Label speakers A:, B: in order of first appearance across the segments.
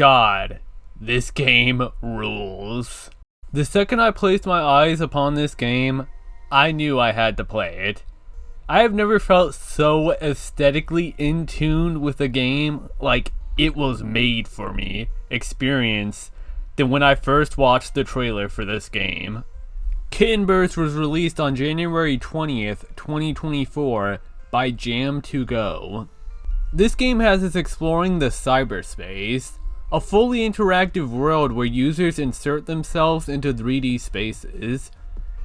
A: God, this game rules. The second I placed my eyes upon this game, I knew I had to play it. I have never felt so aesthetically in tune with a game, like it was made for me, experience, than when I first watched the trailer for this game. Kitten Burst was released on January 20th, 2024 by Jam2Go. This game has us exploring the cyberspace, a fully interactive world where users insert themselves into 3D spaces.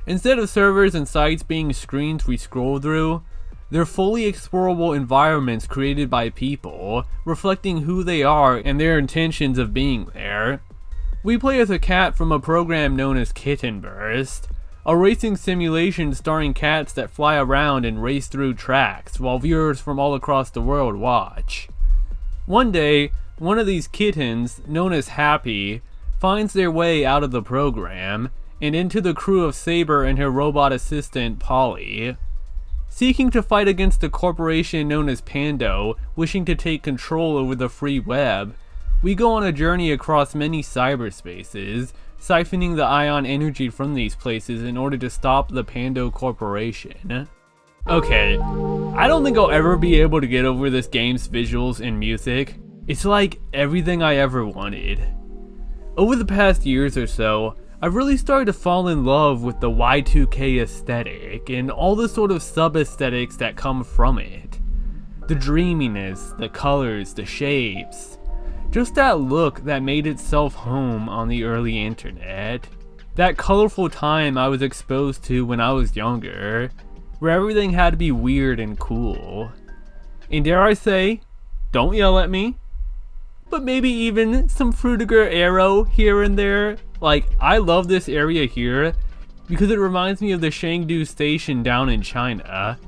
A: Instead of servers and sites being screens we scroll through, they're fully explorable environments created by people, reflecting who they are and their intentions of being there. We play as a cat from a program known as Kitten Burst, a racing simulation starring cats that fly around and race through tracks while viewers from all across the world watch. One day, one of these kittens, known as Happy, finds their way out of the program and into the crew of Saber and her robot assistant, Polly. Seeking to fight against a corporation known as Pando, wishing to take control over the free web, we go on a journey across many cyberspaces, siphoning the ion energy from these places in order to stop the Pando Corporation. Okay, I don't think I'll ever be able to get over this game's visuals and music. It's like everything I ever wanted. Over the past years or so, I've really started to fall in love with the Y2K aesthetic and all the sort of sub-aesthetics that come from it. The dreaminess, the colors, the shapes. Just that look that made itself home on the early internet. That colorful time I was exposed to when I was younger, where everything had to be weird and cool. And dare I say, don't yell at me, but maybe even some Frutiger Arrow here and there. Like, I love this area here because it reminds me of the Chengdu station down in China.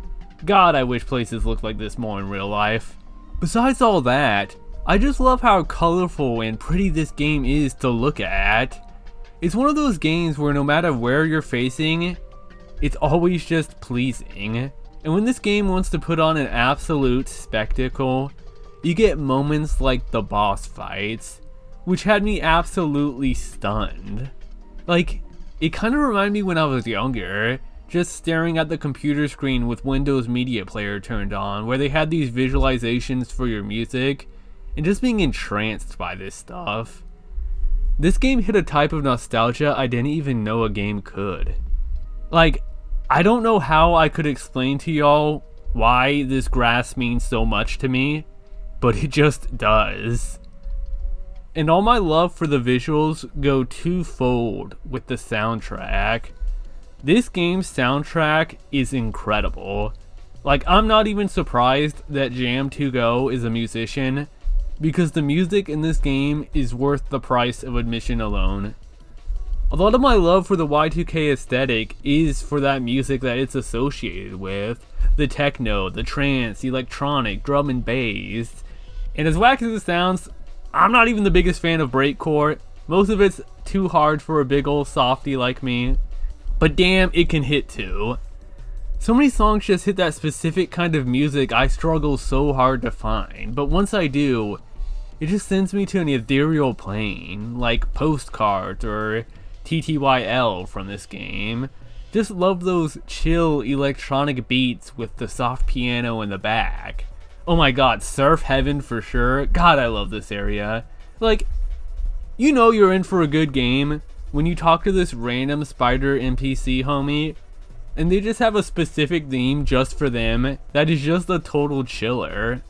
A: God, I wish places looked like this more in real life. Besides all that, I just love how colorful and pretty this game is to look at. It's one of those games where no matter where you're facing, it's always just pleasing. And when this game wants to put on an absolute spectacle, you get moments like the boss fights, which had me absolutely stunned. Like, it kind of reminded me when I was younger, just staring at the computer screen with Windows Media Player turned on, where they had these visualizations for your music, and just being entranced by this stuff. This game hit a type of nostalgia I didn't even know a game could. Like, I don't know how I could explain to y'all why this grass means so much to me, but it just does. And all my love for the visuals go twofold with the soundtrack. This game's soundtrack is incredible. Like, I'm not even surprised that Jam2Go is a musician, because the music in this game is worth the price of admission alone. A lot of my love for the Y2K aesthetic is for that music that it's associated with. The techno, the trance, the electronic, drum and bass. And as whack as it sounds, I'm not even the biggest fan of breakcore. Most of it's too hard for a big ol' softy like me. But damn, it can hit too. So many songs just hit that specific kind of music I struggle so hard to find. But once I do, it just sends me to an ethereal plane, like Postcards or TTYL from this game. Just love those chill electronic beats with the soft piano in the back. Oh my god, Surf Heaven for sure. God, I love this area. Like, you know you're in for a good game when you talk to this random spider NPC homie, and they just have a specific theme just for them that is just a total chiller.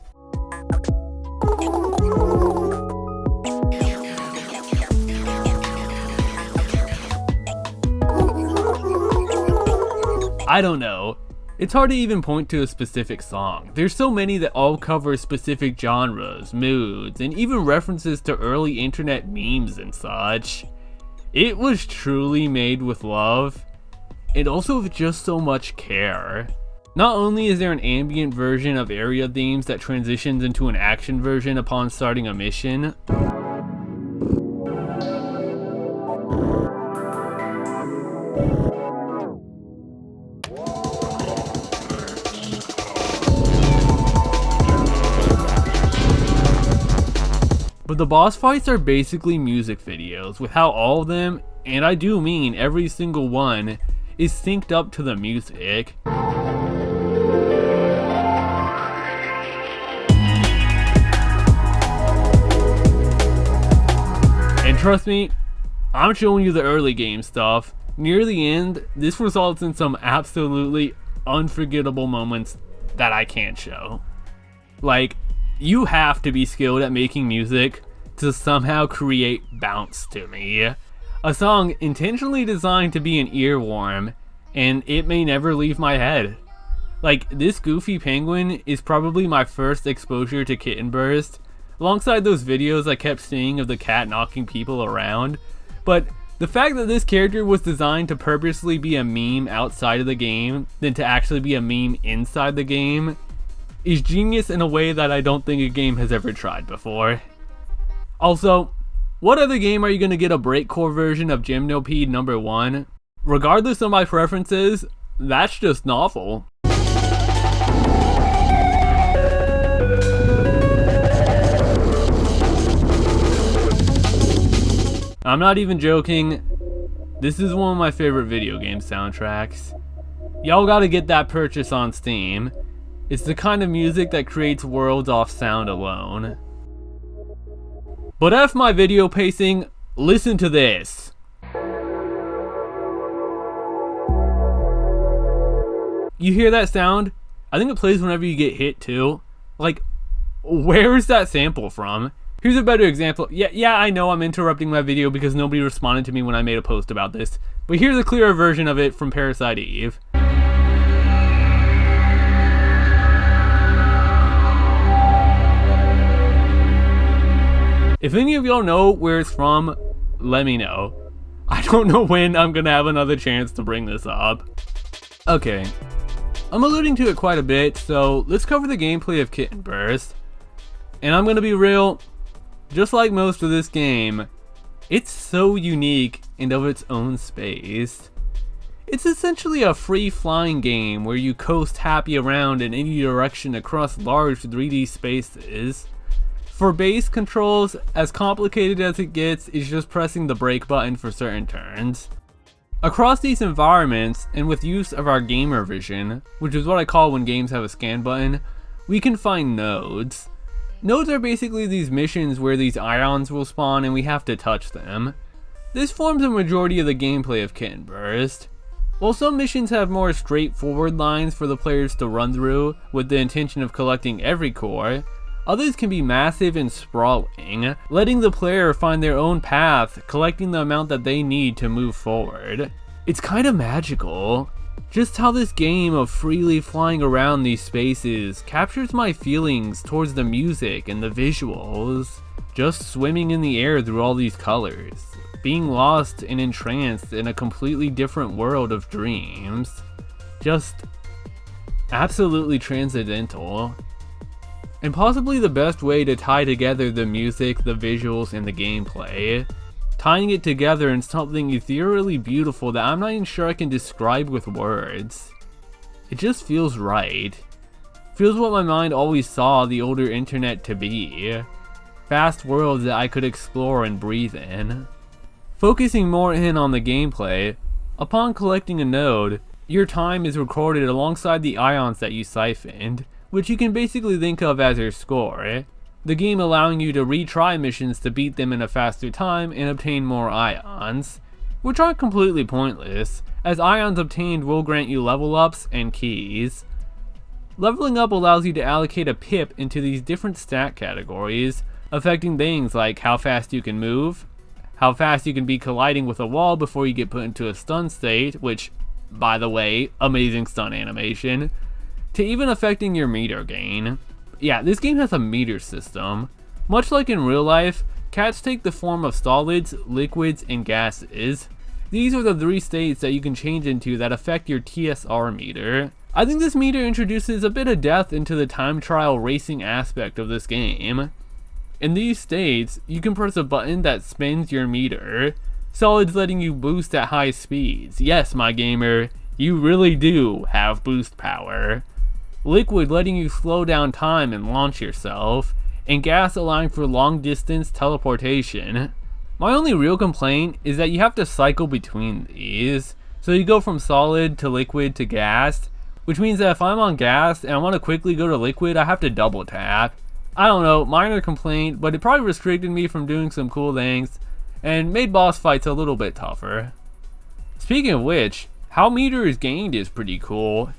A: I don't know. It's hard to even point to a specific song. There's so many that all cover specific genres, moods, and even references to early internet memes and such. It was truly made with love, and also with just so much care. Not only is there an ambient version of area themes that transitions into an action version upon starting a mission, but the boss fights are basically music videos, with how all of them, and I do mean every single one, is synced up to the music. And trust me, I'm showing you the early game stuff. Near the end, this results in some absolutely unforgettable moments that I can't show. Like, you have to be skilled at making music to somehow create bounce to me. A song intentionally designed to be an earworm, and it may never leave my head. Like, this goofy penguin is probably my first exposure to Kitten Burst, alongside those videos I kept seeing of the cat knocking people around. But the fact that this character was designed to purposely be a meme outside of the game than to actually be a meme inside the game is genius in a way that I don't think a game has ever tried before. Also, what other game are you going to get a breakcore version of Gymnopede number 1? Regardless of my preferences, that's just novel. I'm not even joking, this is one of my favorite video game soundtracks. Y'all gotta get that purchase on Steam. It's the kind of music that creates worlds off sound alone. But F my video pacing, listen to this. You hear that sound? I think it plays whenever you get hit too. Like, where is that sample from? Here's a better example. Yeah, I know I'm interrupting my video because nobody responded to me when I made a post about this. But here's a clearer version of it from Parasite Eve. If any of y'all know where it's from, let me know. I don't know when I'm gonna have another chance to bring this up. Okay, I'm alluding to it quite a bit, so let's cover the gameplay of Kitten Burst. And I'm gonna be real, just like most of this game, it's so unique and of its own space. It's essentially a free-flying game where you coast happy around in any direction across large 3D spaces. For base controls, as complicated as it gets is just pressing the brake button for certain turns. Across these environments, and with use of our gamer vision, which is what I call when games have a scan button, we can find nodes. Nodes are basically these missions where these ions will spawn and we have to touch them. This forms a majority of the gameplay of Kitten Burst. While some missions have more straightforward lines for the players to run through with the intention of collecting every core, others can be massive and sprawling, letting the player find their own path, collecting the amount that they need to move forward. It's kind of magical. Just how this game of freely flying around these spaces captures my feelings towards the music and the visuals. Just swimming in the air through all these colors, being lost and entranced in a completely different world of dreams. Just absolutely transcendental. And possibly the best way to tie together the music, the visuals, and the gameplay. Tying it together in something ethereally beautiful that I'm not even sure I can describe with words. It just feels right. Feels what my mind always saw the older internet to be. Vast worlds that I could explore and breathe in. Focusing more in on the gameplay, upon collecting a node, your time is recorded alongside the ions that you siphoned, which you can basically think of as your score. The game allowing you to retry missions to beat them in a faster time and obtain more ions, which aren't completely pointless, as ions obtained will grant you level ups and keys. Leveling up allows you to allocate a pip into these different stat categories, affecting things like how fast you can move, how fast you can be colliding with a wall before you get put into a stun state, which, by the way, amazing stun animation, to even affecting your meter gain. Yeah, this game has a meter system. Much like in real life, cats take the form of solids, liquids, and gases. These are the 3 states that you can change into that affect your TSR meter. I think this meter introduces a bit of depth into the time trial racing aspect of this game. In these states, you can press a button that spins your meter, solids letting you boost at high speeds. Yes, my gamer, you really do have boost power. Liquid letting you slow down time and launch yourself, and gas allowing for long distance teleportation. My only real complaint is that you have to cycle between these. So you go from solid to liquid to gas, which means that if I'm on gas and I want to quickly go to liquid, I have to double tap. I don't know, minor complaint, but it probably restricted me from doing some cool things and made boss fights a little bit tougher. Speaking of which, how meter is gained is pretty cool.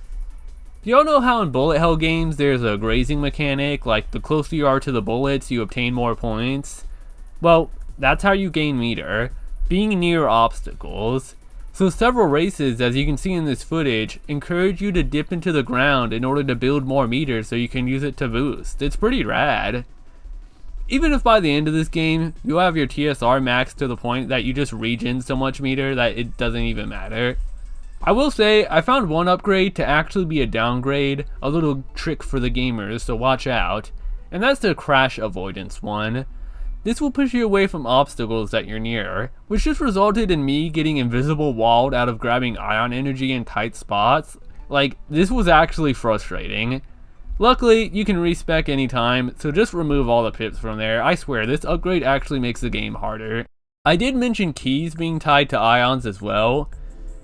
A: Do y'all know how in bullet hell games there's a grazing mechanic, like the closer you are to the bullets you obtain more points? Well, that's how you gain meter, being near obstacles. So several races, as you can see in this footage, encourage you to dip into the ground in order to build more meter so you can use it to boost. It's pretty rad. Even if by the end of this game, you'll have your TSR maxed to the point that you just regen so much meter that it doesn't even matter. I will say, I found one upgrade to actually be a downgrade, a little trick for the gamers, so watch out. And that's the crash avoidance one. This will push you away from obstacles that you're near, which just resulted in me getting invisible walled out of grabbing ion energy in tight spots. Like, this was actually frustrating. Luckily, you can respec anytime, so just remove all the pips from there. I swear, this upgrade actually makes the game harder. I did mention keys being tied to ions as well.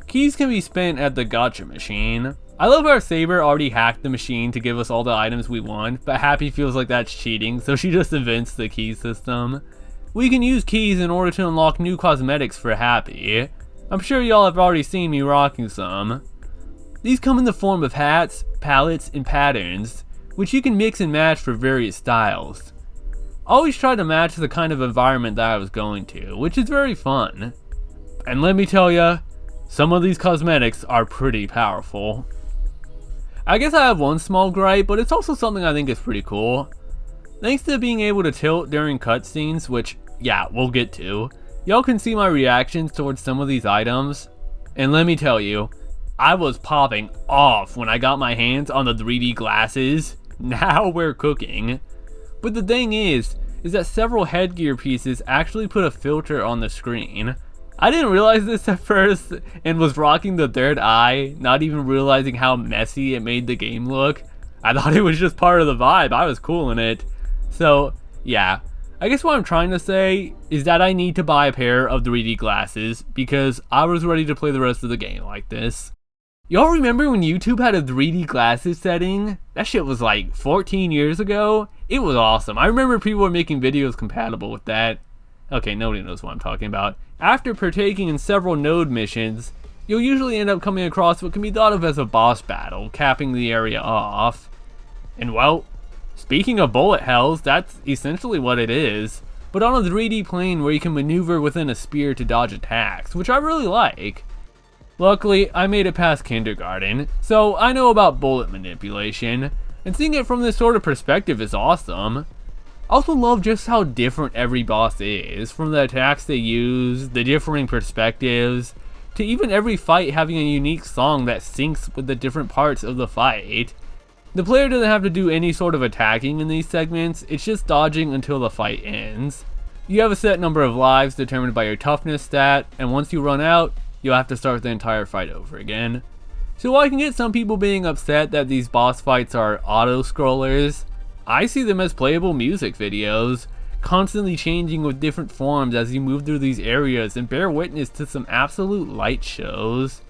A: Keys can be spent at the gotcha machine. I love how Saber already hacked the machine to give us all the items we want, but Happy feels like that's cheating, so she just invents the key system. We can use keys in order to unlock new cosmetics for Happy. I'm sure y'all have already seen me rocking some. These come in the form of hats, palettes, and patterns, which you can mix and match for various styles. I always try to match the kind of environment that I was going to, which is very fun. And let me tell ya, some of these cosmetics are pretty powerful. I guess I have one small gripe, but it's also something I think is pretty cool. Thanks to being able to tilt during cutscenes, which, yeah, we'll get to, y'all can see my reactions towards some of these items. And let me tell you, I was popping off when I got my hands on the 3D glasses. Now we're cooking. But the thing is that several headgear pieces actually put a filter on the screen. I didn't realize this at first and was rocking the third eye, not even realizing how messy it made the game look. I thought it was just part of the vibe. I was cool in it. So, yeah. I guess what I'm trying to say is that I need to buy a pair of 3D glasses because I was ready to play the rest of the game like this. Y'all remember when YouTube had a 3D glasses setting? That shit was like 14 years ago. It was awesome. I remember people were making videos compatible with that. Okay, nobody knows what I'm talking about. After partaking in several node missions, you'll usually end up coming across what can be thought of as a boss battle, capping the area off. And well, speaking of bullet hells, that's essentially what it is, but on a 3D plane where you can maneuver within a spear to dodge attacks, which I really like. Luckily, I made it past kindergarten, so I know about bullet manipulation, and seeing it from this sort of perspective is awesome. I also love just how different every boss is, from the attacks they use, the differing perspectives, to even every fight having a unique song that syncs with the different parts of the fight. The player doesn't have to do any sort of attacking in these segments, it's just dodging until the fight ends. You have a set number of lives determined by your toughness stat, and once you run out, you'll have to start the entire fight over again. So while I can get some people being upset that these boss fights are auto-scrollers, I see them as playable music videos, constantly changing with different forms as you move through these areas and bear witness to some absolute light shows.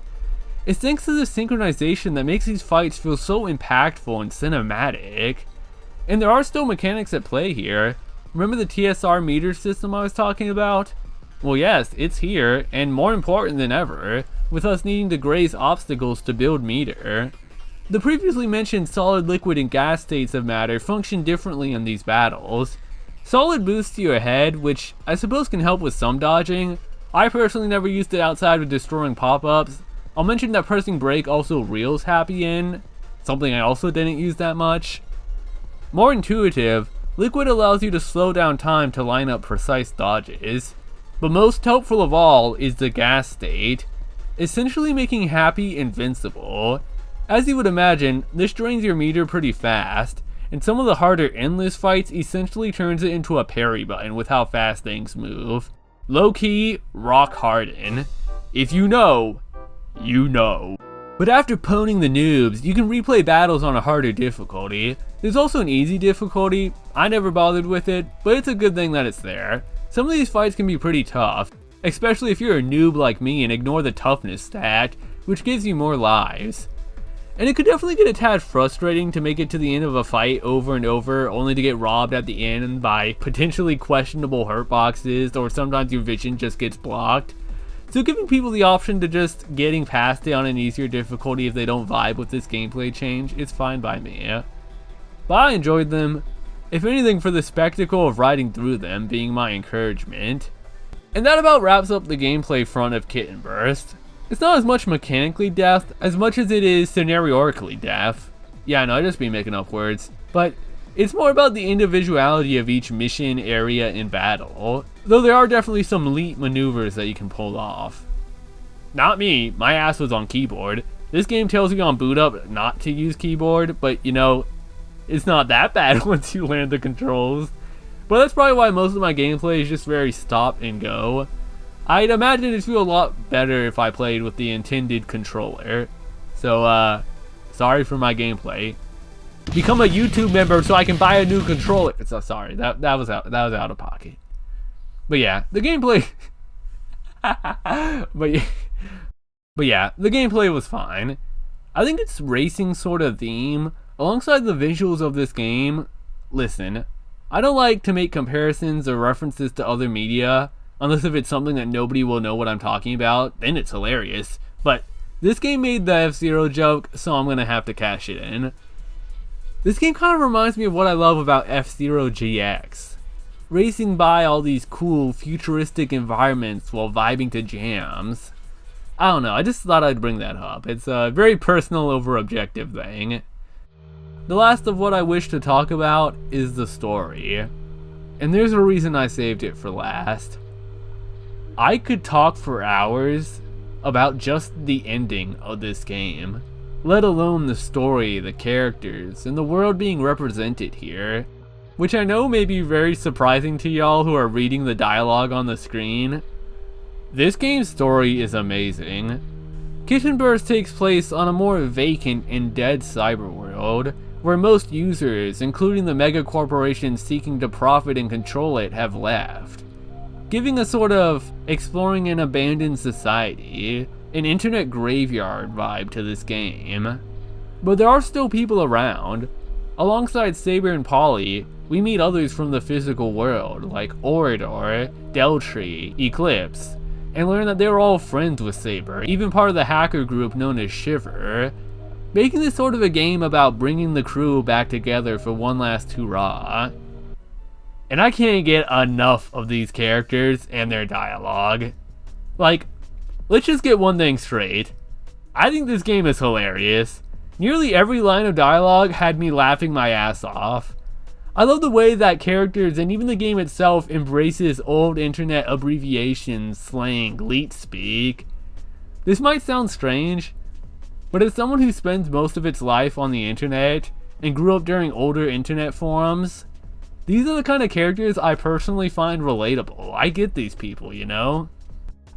A: It's thanks to the synchronization that makes these fights feel so impactful and cinematic. And there are still mechanics at play here. Remember the TSR meter system I was talking about? Well yes, it's here, and more important than ever, with us needing to graze obstacles to build meter. The previously mentioned solid, liquid, and gas states of matter function differently in these battles. Solid boosts your head, which I suppose can help with some dodging. I personally never used it outside of destroying pop-ups. I'll mention that pressing brake also reels Happy in, something I also didn't use that much. More intuitive, liquid allows you to slow down time to line up precise dodges. But most helpful of all is the gas state, essentially making Happy invincible. As you would imagine, this drains your meter pretty fast, and some of the harder endless fights essentially turns it into a parry button with how fast things move. Low key, rock Harden. If you know, you know. But after poning the noobs, you can replay battles on a harder difficulty. There's also an easy difficulty. I never bothered with it, but it's a good thing that it's there. Some of these fights can be pretty tough, especially if you're a noob like me and ignore the toughness stat, which gives you more lives. And it could definitely get a tad frustrating to make it to the end of a fight over and over, only to get robbed at the end by potentially questionable hurt boxes, or sometimes your vision just gets blocked. So giving people the option to just getting past it on an easier difficulty if they don't vibe with this gameplay change is fine by me. But I enjoyed them, if anything for the spectacle of riding through them being my encouragement. And that about wraps up the gameplay front of Kitten Burst. It's not as much mechanically deft as much as it is scenarioically deft. Yeah, I know, I just be making up words. But it's more about the individuality of each mission, area, and battle. Though there are definitely some elite maneuvers that you can pull off. Not me, my ass was on keyboard. This game tells you on boot up not to use keyboard, but you know, it's not that bad once you learn the controls. But that's probably why most of my gameplay is just very stop and go. I'd imagine it'd feel a lot better if I played with the intended controller. So, sorry for my gameplay. Become a YouTube member so I can buy a new controller. So, sorry, that was out of pocket. But yeah, the gameplay. but yeah, the gameplay was fine. I think its racing sort of theme, alongside the visuals of this game. Listen, I don't like to make comparisons or references to other media. Unless if it's something that nobody will know what I'm talking about, then it's hilarious. But this game made the F-Zero joke, so I'm gonna have to cash it in. This game kind of reminds me of what I love about F-Zero GX. Racing by all these cool, futuristic environments while vibing to jams. I don't know, I just thought I'd bring that up. It's a very personal over objective thing. The last of what I wish to talk about is the story. And there's a reason I saved it for last. I could talk for hours about just the ending of this game, let alone the story, the characters, and the world being represented here, which I know may be very surprising to y'all who are reading the dialogue on the screen. This game's story is amazing. Kitten Burst takes place on a more vacant and dead cyber world, where most users, including the mega corporations seeking to profit and control it, have left. Giving a sort of exploring an abandoned society, an internet graveyard vibe to this game. But there are still people around. Alongside Saber and Polly, we meet others from the physical world, like Oridor, Deltree, Eclipse, and learn that they're all friends with Saber, even part of the hacker group known as Shiver, making this sort of a game about bringing the crew back together for one last hurrah. And I can't get enough of these characters and their dialogue. Like, let's just get one thing straight. I think this game is hilarious. Nearly every line of dialogue had me laughing my ass off. I love the way that characters and even the game itself embraces old internet abbreviations, slang, leet speak. This might sound strange, but as someone who spends most of its life on the internet and grew up during older internet forums, these are the kind of characters I personally find relatable. I get these people, you know?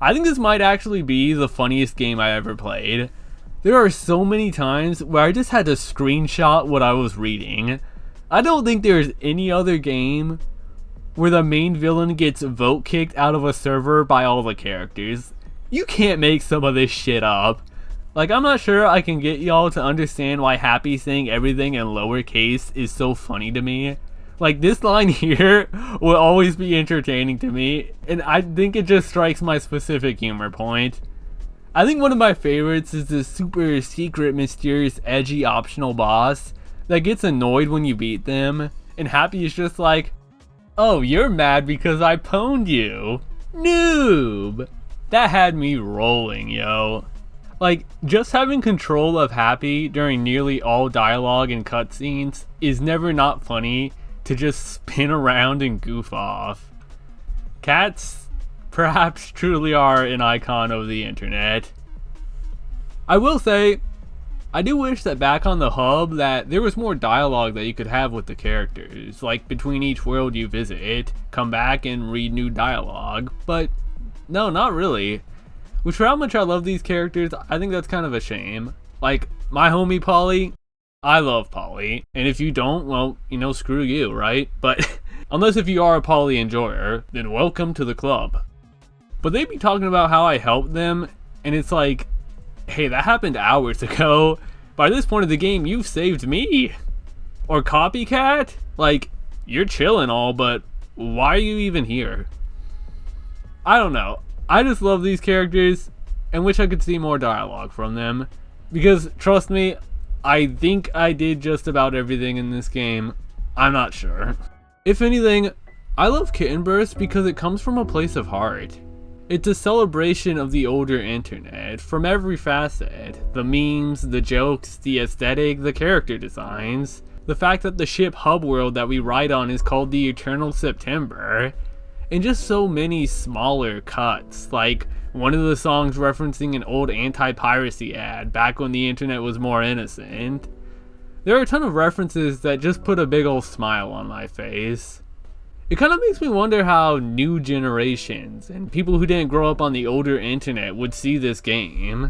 A: I think this might actually be the funniest game I ever played. There are so many times where I just had to screenshot what I was reading. I don't think there's any other game where the main villain gets vote kicked out of a server by all the characters. You can't make some of this shit up. Like, I'm not sure I can get y'all to understand why Happy saying everything in lowercase is so funny to me. Like, this line here will always be entertaining to me, and I think it just strikes my specific humor point. I think one of my favorites is the super secret, mysterious, edgy optional boss that gets annoyed when you beat them, and Happy is just like, "Oh, you're mad because I pwned you? Noob!" That had me rolling, yo. Like, just having control of Happy during nearly all dialogue and cutscenes is never not funny to just spin around and goof off. Cats perhaps truly are an icon of the internet. I will say, I do wish that back on the hub that there was more dialogue that you could have with the characters, like between each world you visit, come back and read new dialogue, but no, not really. Which for how much I love these characters, I think that's kind of a shame. Like, my homie Polly, I love Polly. And if you don't, well, screw you, right? But unless if you are a Polly enjoyer, then welcome to the club. But they be talking about how I helped them, and it's like, hey, that happened hours ago. By this point of the game, you've saved me. Or copycat? Like, you're chilling all, but why are you even here? I don't know. I just love these characters and wish I could see more dialogue from them. Because, trust me, I think I did just about everything in this game. I'm not sure. If anything, I love Kitten Burst because it comes from a place of heart. It's a celebration of the older internet, from every facet. The memes, the jokes, the aesthetic, the character designs. The fact that the ship hub world that we ride on is called the Eternal September. And just so many smaller cuts, like one of the songs referencing an old anti-piracy ad back when the internet was more innocent. There are a ton of references that just put a big old smile on my face. It kind of makes me wonder how new generations and people who didn't grow up on the older internet would see this game.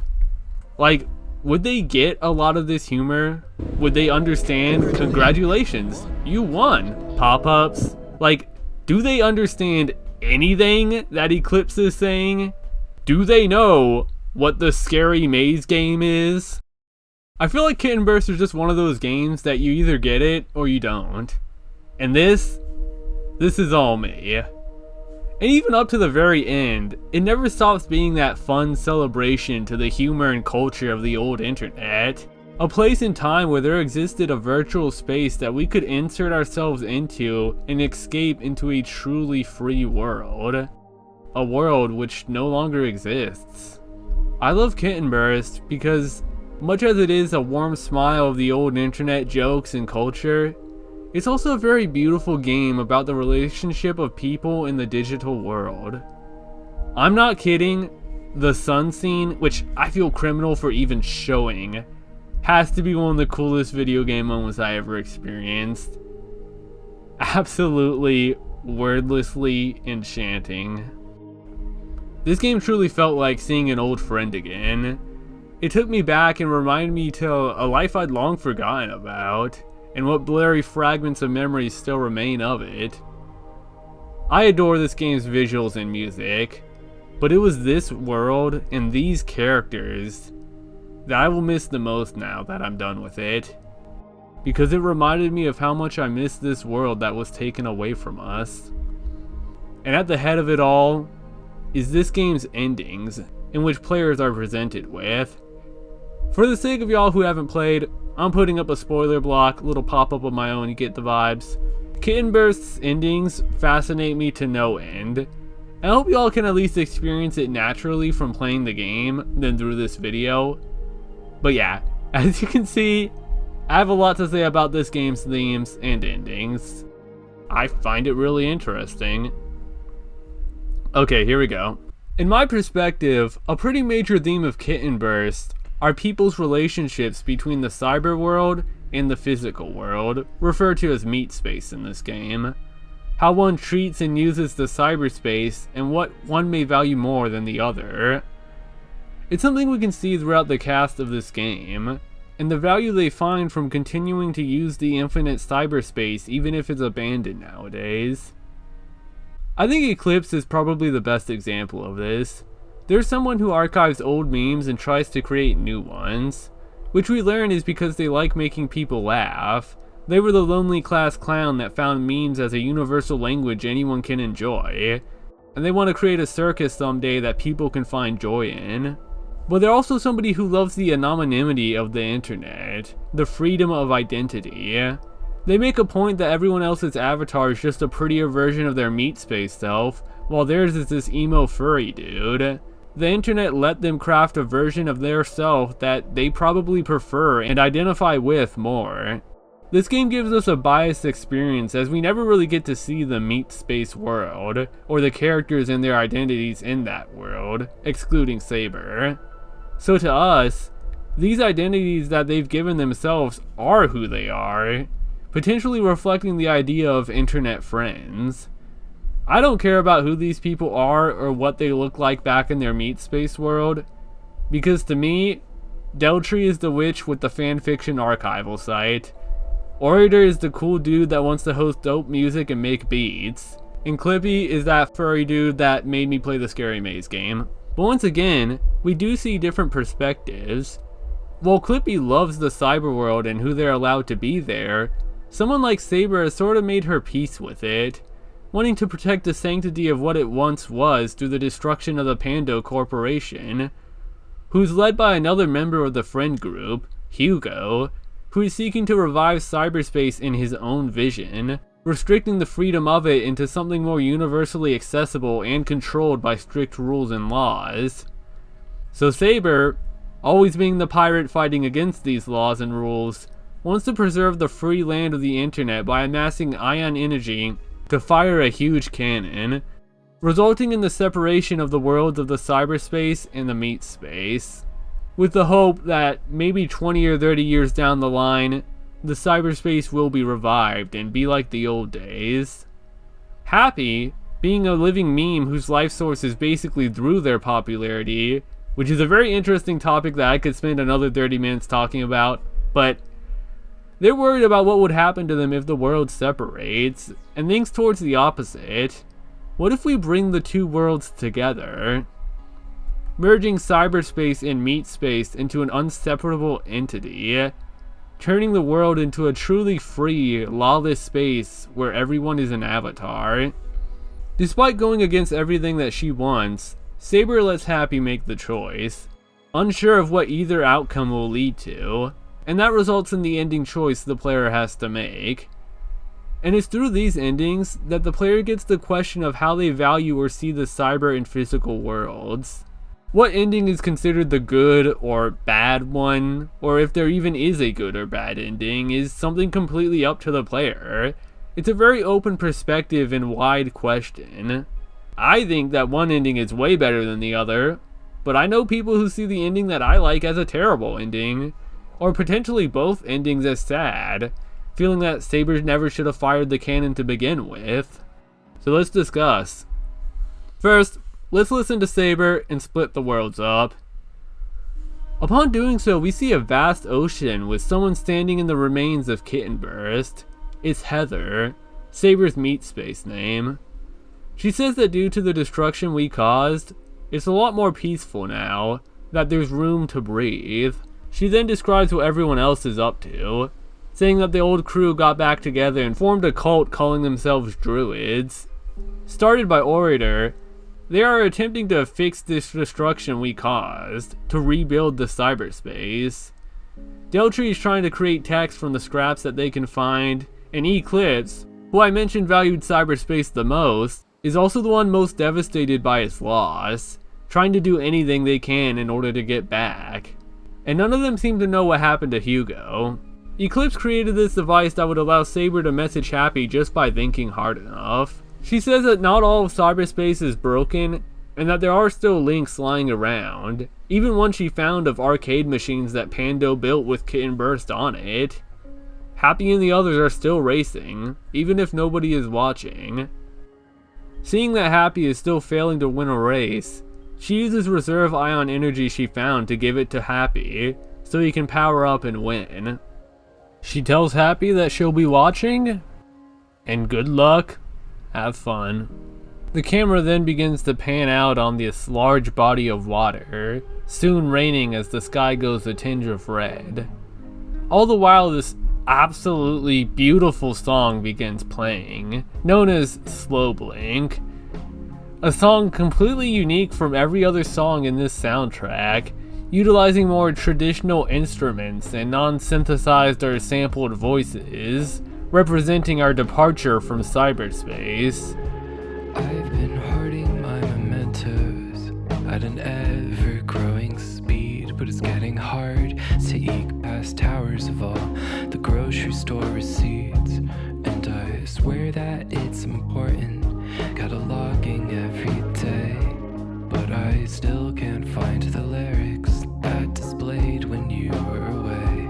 A: Like, would they get a lot of this humor? Would they understand, congratulations, you won, pop-ups? Like, do they understand anything that Eclipse is saying? Do they know what the scary maze game is? I feel like Kitten Burst is just one of those games that you either get it or you don't. And this is all me. And even up to the very end, it never stops being that fun celebration to the humor and culture of the old internet. A place in time where there existed a virtual space that we could insert ourselves into and escape into a truly free world. A world which no longer exists. I love Kitten Burst because, much as it is a warm smile of the old internet jokes and culture, it's also a very beautiful game about the relationship of people in the digital world. I'm not kidding, the sun scene, which I feel criminal for even showing, has to be one of the coolest video game moments I ever experienced. Absolutely, wordlessly enchanting. This game truly felt like seeing an old friend again. It took me back and reminded me to a life I'd long forgotten about, and what blurry fragments of memories still remain of it. I adore this game's visuals and music, but it was this world and these characters that I will miss the most now that I'm done with it, because it reminded me of how much I miss this world that was taken away from us. And at the head of it all is this game's endings, in which players are presented with. For the sake of y'all who haven't played, I'm putting up a spoiler block, little pop-up of my own, you get the vibes. Kitten Burst's endings fascinate me to no end. I hope y'all can at least experience it naturally from playing the game than through this video. But yeah, as you can see, I have a lot to say about this game's themes and endings. I find it really interesting. Okay, here we go. In my perspective, a pretty major theme of Kitten Burst are people's relationships between the cyber world and the physical world, referred to as meat space in this game. How one treats and uses the cyberspace and what one may value more than the other. It's something we can see throughout the cast of this game, and the value they find from continuing to use the infinite cyberspace even if it's abandoned nowadays. I think Eclipse is probably the best example of this. There's someone who archives old memes and tries to create new ones, which we learn is because they like making people laugh. They were the lonely class clown that found memes as a universal language anyone can enjoy, and they want to create a circus someday that people can find joy in. But they're also somebody who loves the anonymity of the internet, the freedom of identity. They make a point that everyone else's avatar is just a prettier version of their meat space self, while theirs is this emo furry dude. The internet let them craft a version of their self that they probably prefer and identify with more. This game gives us a biased experience as we never really get to see the meat space world, or the characters and their identities in that world, excluding Saber. So to us, these identities that they've given themselves are who they are, potentially reflecting the idea of internet friends. I don't care about who these people are or what they look like back in their meat space world, because to me, Deltree is the witch with the fanfiction archival site. Orator is the cool dude that wants to host dope music and make beats. And Clippy is that furry dude that made me play the Scary Maze game. But once again, we do see different perspectives. While Clippy loves the cyber world and who they're allowed to be there, someone like Saber has sort of made her peace with it, wanting to protect the sanctity of what it once was through the destruction of the Pando Corporation, who's led by another member of the friend group, Hugo, who is seeking to revive cyberspace in his own vision, restricting the freedom of it into something more universally accessible and controlled by strict rules and laws. So Saber, always being the pirate fighting against these laws and rules, wants to preserve the free land of the internet by amassing ion energy to fire a huge cannon, resulting in the separation of the worlds of the cyberspace and the meat space, with the hope that maybe 20 or 30 years down the line, the cyberspace will be revived and be like the old days. Happy, being a living meme whose life source is basically through their popularity, which is a very interesting topic that I could spend another 30 minutes talking about, but they're worried about what would happen to them if the world separates, and thinks towards the opposite. What if we bring the two worlds together? Merging cyberspace and meat space into an inseparable entity, turning the world into a truly free, lawless space where everyone is an avatar. Despite going against everything that she wants, Saber lets Happy make the choice, unsure of what either outcome will lead to, and that results in the ending choice the player has to make. And it's through these endings that the player gets the question of how they value or see the cyber and physical worlds. What ending is considered the good or bad one, or if there even is a good or bad ending, is something completely up to the player. It's a very open perspective and wide question. I think that one ending is way better than the other, but I know people who see the ending that I like as a terrible ending, or potentially both endings as sad, feeling that Saber never should have fired the cannon to begin with. So let's discuss. First, let's listen to Saber and split the worlds up. Upon doing so, we see a vast ocean with someone standing in the remains of Kitten Burst. It's Heather, Saber's meat space name. She says that due to the destruction we caused, it's a lot more peaceful now, that there's room to breathe. She then describes what everyone else is up to, saying that the old crew got back together and formed a cult calling themselves Druids. Started by Orator, they are attempting to fix this destruction we caused, to rebuild the cyberspace. Deltree is trying to create text from the scraps that they can find, and Eclipse, who I mentioned valued cyberspace the most, is also the one most devastated by its loss, trying to do anything they can in order to get back. And none of them seem to know what happened to Hugo. Eclipse created this device that would allow Saber to message Happy just by thinking hard enough. She says that not all of cyberspace is broken, and that there are still links lying around, even one she found of arcade machines that Pando built with Kitten Burst on it. Happy and the others are still racing, even if nobody is watching. Seeing that Happy is still failing to win a race, she uses reserve ion energy she found to give it to Happy, so he can power up and win. She tells Happy that she'll be watching, and good luck. Have fun. The camera then begins to pan out on this large body of water, soon raining as the sky goes a tinge of red. All the while this absolutely beautiful song begins playing, known as Slow Blink. A song completely unique from every other song in this soundtrack, utilizing more traditional instruments and non-synthesized or sampled voices, representing our departure from cyberspace.
B: I've been hoarding my mementos at an ever-growing speed, but it's getting hard to eke past towers of all the grocery store receipts. And I swear that it's important, cataloging every day, but I still can't find the lyrics that displayed when you were away.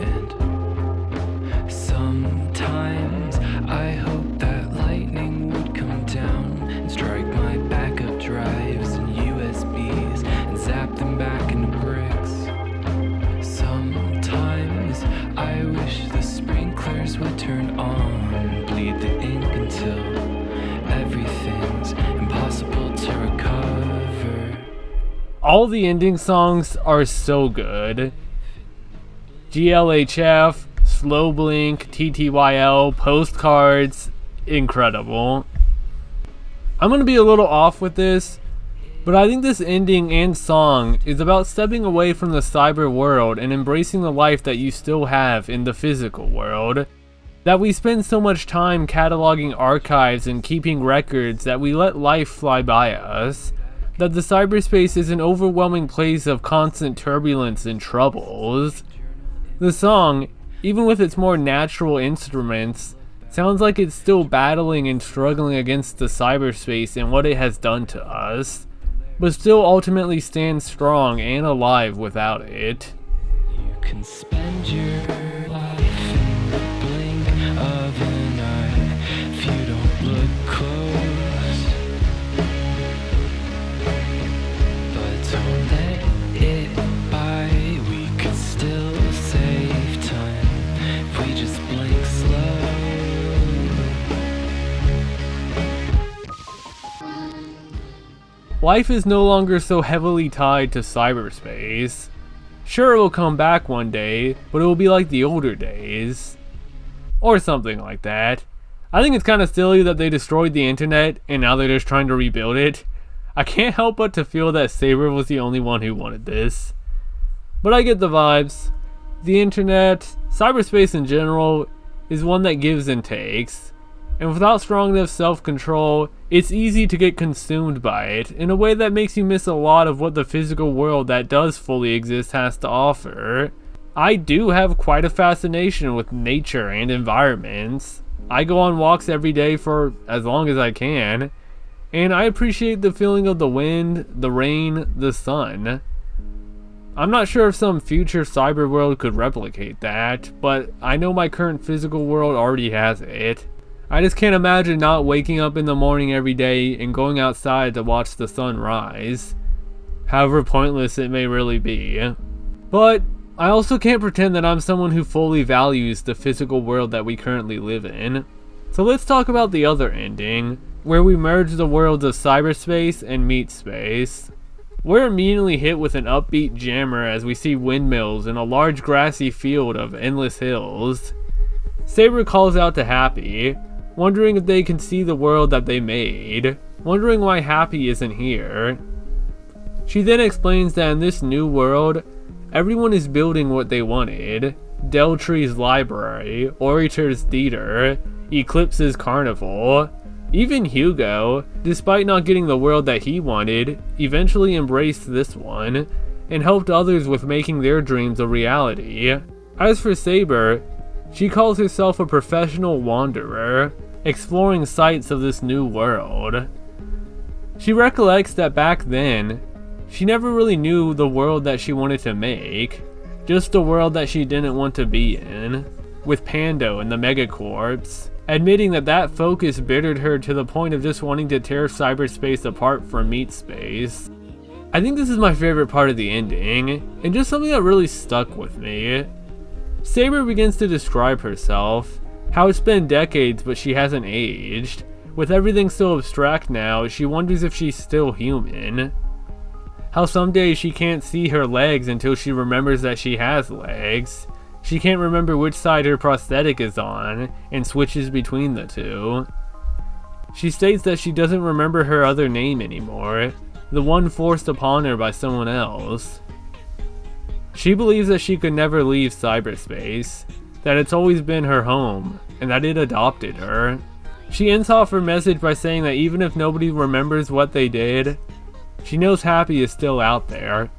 B: And sometimes I hope that lightning would come down and strike my backup drives and USBs and zap them back into bricks.
A: All the ending songs are so good. GLHF, Slow Blink, TTYL, Postcards, incredible. I'm gonna be a little off with this, but I think this ending and song is about stepping away from the cyber world and embracing the life that you still have in the physical world. That we spend so much time cataloging archives and keeping records that we let life fly by us. That the cyberspace is an overwhelming place of constant turbulence and troubles. The song, even with its more natural instruments, sounds like it's still battling and struggling against the cyberspace and what it has done to us, but still ultimately stands strong and alive without it.
B: You can spend your life in the blink of an eye if you don't look close. But don't let it by, we could still save time if we just blink slow.
A: Life is no longer so heavily tied to cyberspace. Sure, it will come back one day, but it will be like the older days. Or something like that. I think it's kind of silly that they destroyed the internet and now they're just trying to rebuild it. I can't help but to feel that Saber was the only one who wanted this. But I get the vibes. The internet, cyberspace in general, is one that gives and takes. And without strong enough self-control, it's easy to get consumed by it in a way that makes you miss a lot of what the physical world that does fully exist has to offer. I do have quite a fascination with nature and environments. I go on walks every day for as long as I can, and I appreciate the feeling of the wind, the rain, the sun. I'm not sure if some future cyber world could replicate that, but I know my current physical world already has it. I just can't imagine not waking up in the morning every day and going outside to watch the sun rise, however pointless it may really be. But I also can't pretend that I'm someone who fully values the physical world that we currently live in. So let's talk about the other ending, where we merge the worlds of cyberspace and meat space. We're immediately hit with an upbeat jammer as we see windmills in a large grassy field of endless hills. Saber calls out to Happy, wondering if they can see the world that they made, wondering why Happy isn't here. She then explains that in this new world, everyone is building what they wanted. Deltree's library, Orator's theater, Eclipse's carnival. Even Hugo, despite not getting the world that he wanted, eventually embraced this one, and helped others with making their dreams a reality. As for Saber, she calls herself a professional wanderer, exploring sights of this new world. She recollects that back then, she never really knew the world that she wanted to make, just the world that she didn't want to be in, with Pando and the Megacorps, admitting that that focus bittered her to the point of just wanting to tear cyberspace apart from meat space. I think this is my favorite part of the ending, and just something that really stuck with me. Saber begins to describe herself, how it's been decades but she hasn't aged. With everything so abstract now, she wonders if she's still human. How some days she can't see her legs until she remembers that she has legs. She can't remember which side her prosthetic is on, and switches between the two. She states that she doesn't remember her other name anymore, the one forced upon her by someone else. She believes that she could never leave cyberspace, that it's always been her home, and that it adopted her. She ends off her message by saying that even if nobody remembers what they did, she knows Happy is still out there,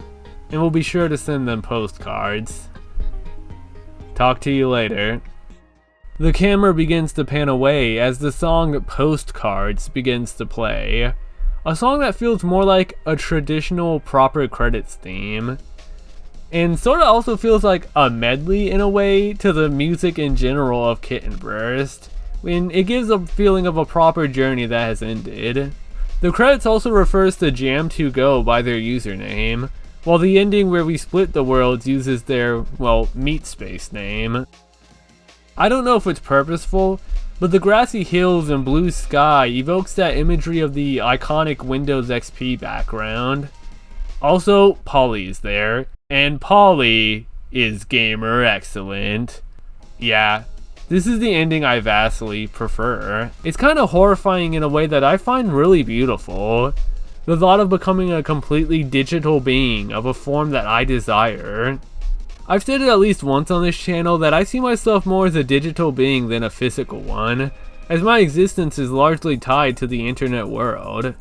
A: and will be sure to send them postcards. Talk to you later. The camera begins to pan away as the song Postcards begins to play, a song that feels more like a traditional proper credits theme. And sorta also feels like a medley in a way to the music in general of Kitten Burst, and it gives a feeling of a proper journey that has ended. The credits also refers to Jam2Go by their username, while the ending where we split the worlds uses their, well, meat space name. I don't know if it's purposeful, but the grassy hills and blue sky evokes that imagery of the iconic Windows XP background. Also, Polly's there, and Polly is gamer excellent. Yeah, this is the ending I vastly prefer. It's kind of horrifying in a way that I find really beautiful. The thought of becoming a completely digital being of a form that I desire. I've stated at least once on this channel that I see myself more as a digital being than a physical one, as my existence is largely tied to the internet world.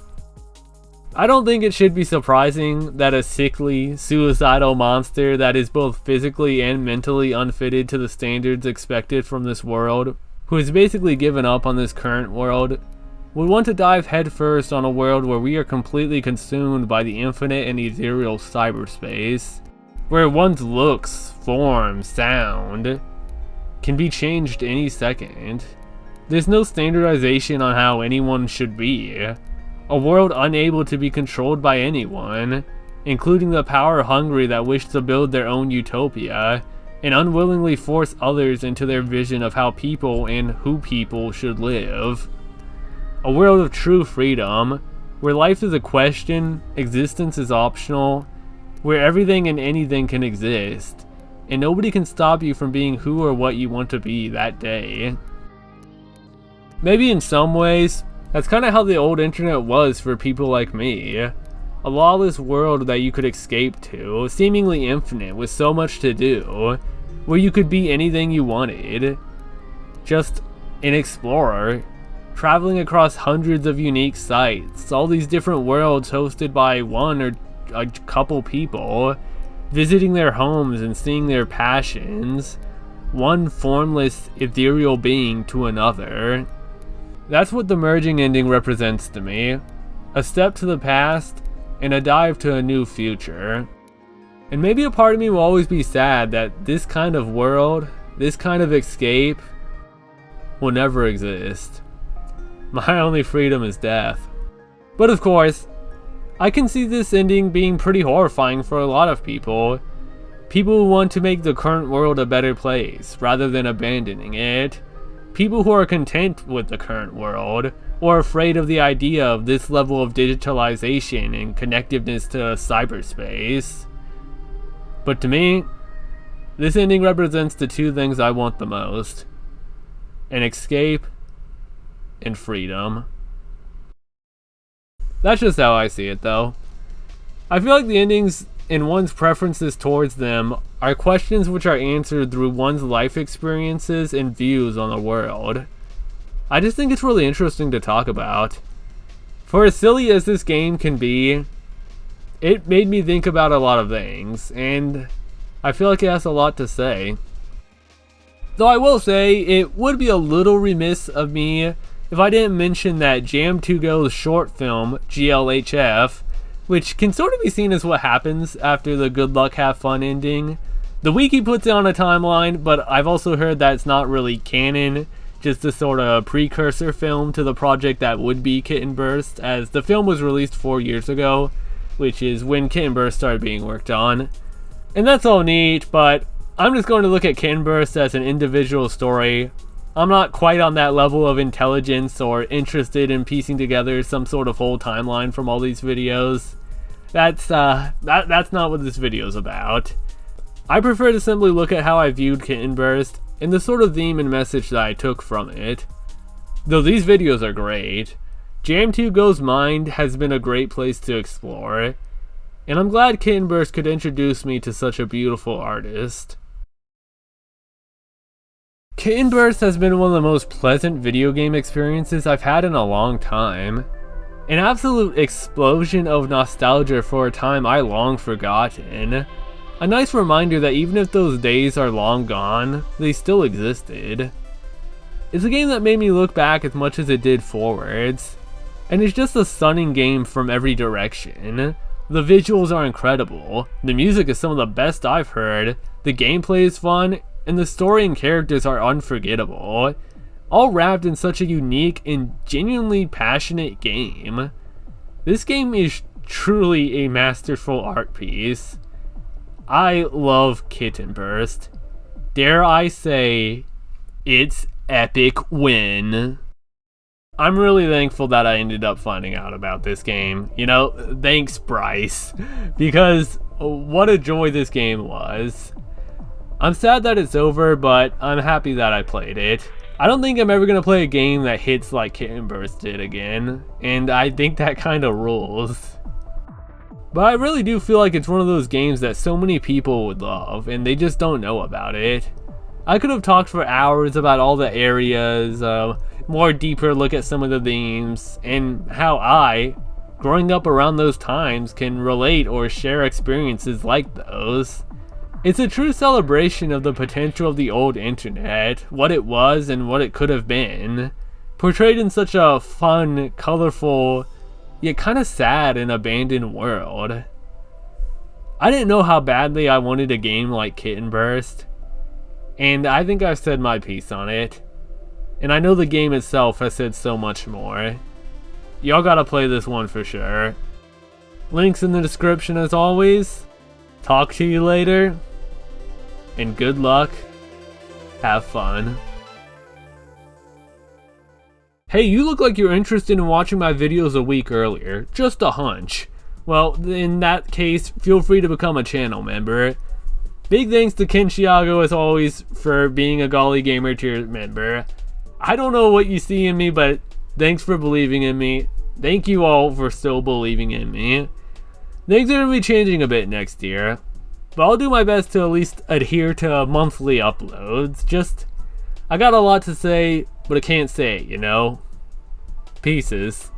A: I don't think it should be surprising that a sickly, suicidal monster that is both physically and mentally unfitted to the standards expected from this world, who has basically given up on this current world, would want to dive headfirst on a world where we are completely consumed by the infinite and ethereal cyberspace, where one's looks, form, sound can be changed any second. There's no standardization on how anyone should be. A world unable to be controlled by anyone, including the power-hungry that wish to build their own utopia, and unwillingly force others into their vision of how people and who people should live. A world of true freedom, where life is a question, existence is optional, where everything and anything can exist, and nobody can stop you from being who or what you want to be that day. Maybe in some ways, that's kind of how the old internet was for people like me. A lawless world that you could escape to, seemingly infinite with so much to do, where you could be anything you wanted. Just an explorer, traveling across hundreds of unique sites, all these different worlds hosted by one or a couple people, visiting their homes and seeing their passions, one formless, ethereal being to another. That's what the merging ending represents to me. A step to the past, and a dive to a new future. And maybe a part of me will always be sad that this kind of world, this kind of escape, will never exist. My only freedom is death. But of course, I can see this ending being pretty horrifying for a lot of people. People who want to make the current world a better place, rather than abandoning it. People who are content with the current world, or afraid of the idea of this level of digitalization and connectiveness to cyberspace. But to me, this ending represents the two things I want the most: an escape and freedom. That's just how I see it though. I feel like the endings and one's preferences towards them are questions which are answered through one's life experiences and views on the world. I just think it's really interesting to talk about. For as silly as this game can be, it made me think about a lot of things, and I feel like it has a lot to say. Though I will say, it would be a little remiss of me if I didn't mention that Jam2Go's short film, GLHF, which can sort of be seen as what happens after the good luck have fun ending. The wiki puts it on a timeline, but I've also heard that it's not really canon, just a sort of precursor film to the project that would be Kitten Burst, as the film was released 4 years ago, which is when Kitten Burst started being worked on. And that's all neat, but I'm just going to look at Kitten Burst as an individual story. I'm not quite on that level of intelligence or interested in piecing together some sort of whole timeline from all these videos. That's not what this video is about. I prefer to simply look at how I viewed Kitten Burst and the sort of theme and message that I took from it. Though these videos are great, Jam2Go's mind has been a great place to explore, and I'm glad Kitten Burst could introduce me to such a beautiful artist. Kitten Burst has been one of the most pleasant video game experiences I've had in a long time. An absolute explosion of nostalgia for a time I long forgotten. A nice reminder that even if those days are long gone, they still existed. It's a game that made me look back as much as it did forwards. And it's just a stunning game from every direction. The visuals are incredible, the music is some of the best I've heard, the gameplay is fun, and the story and characters are unforgettable. All wrapped in such a unique and genuinely passionate game. This game is truly a masterful art piece. I love Kitten Burst. Dare I say, it's epic win. I'm really thankful that I ended up finding out about this game. You know, thanks Bryce, because what a joy this game was. I'm sad that it's over, but I'm happy that I played it. I don't think I'm ever going to play a game that hits like Kitten Burst did again, and I think that kind of rules. But I really do feel like it's one of those games that so many people would love, and they just don't know about it. I could have talked for hours about all the areas, more deeper look at some of the themes, and how I, growing up around those times, can relate or share experiences like those. It's a true celebration of the potential of the old internet, what it was and what it could have been, portrayed in such a fun, colorful, yet kind of sad and abandoned world. I didn't know how badly I wanted a game like Kitten Burst, and I think I've said my piece on it. And I know the game itself has said so much more. Y'all gotta play this one for sure. Links in the description as always. Talk to you later. And good luck. Have fun. Hey, you look like you're interested in watching my videos a week earlier. Just a hunch. Well, in that case, feel free to become a channel member. Big thanks to Ken Chiago as always for being a Golly Gamer tier member. I don't know what you see in me, but thanks for believing in me. Thank you all for still believing in me. Things are going to be changing a bit next year, but I'll do my best to at least adhere to monthly uploads. I got a lot to say, but I can't say it, you know? Pieces.